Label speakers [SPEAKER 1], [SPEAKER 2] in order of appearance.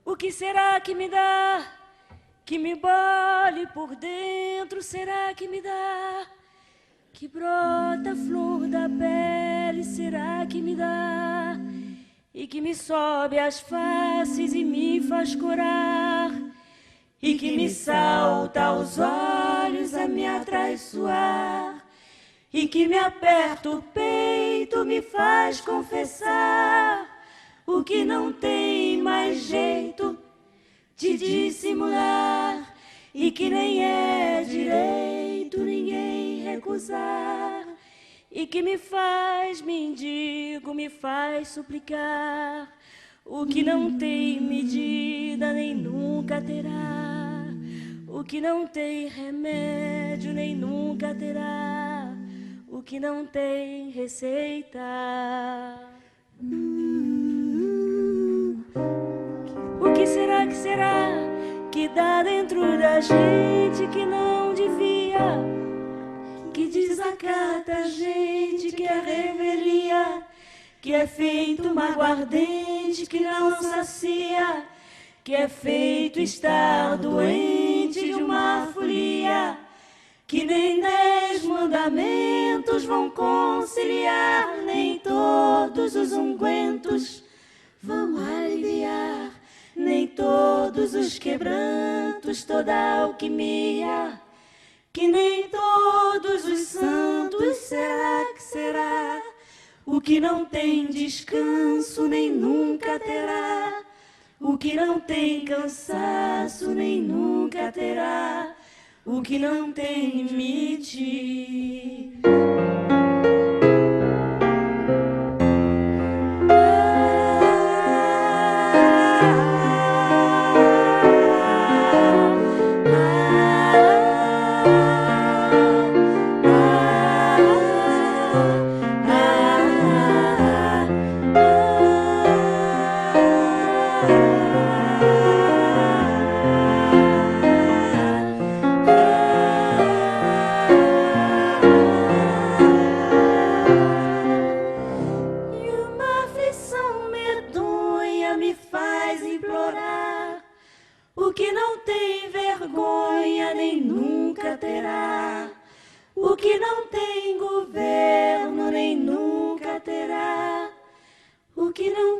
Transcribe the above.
[SPEAKER 1] O que será que me dá, que me bole por dentro? Será que me dá, que brota a flor da pele? Será que me dá, e que me sobe as faces e me faz corar, e que me salta aos olhos a me atraiçoar, e que me aperta o peito, me faz confessar o que não tem mais jeito de dissimular, e que nem é direito ninguém recusar, e que me faz mendigo, me faz suplicar o que não tem medida nem nunca terá, o que não tem remédio nem nunca terá, o que não tem receita. O que será que dá dentro da gente que não devia, que desacata a gente, que é revelia, que é feito uma aguardente que não sacia, que é feito estar doente de uma folia, que nem 10 mandamentos vão conciliar, nem todos os ungüentos vão aliviar, nem todos os quebrantos, toda a alquimia, que nem todos os santos. Será que será o que não tem descanso nem nunca terá, o que não tem cansaço nem nunca terá, o que não tem limite. O que não tem vergonha nem nunca terá, o que não tem governo nem nunca terá, o que não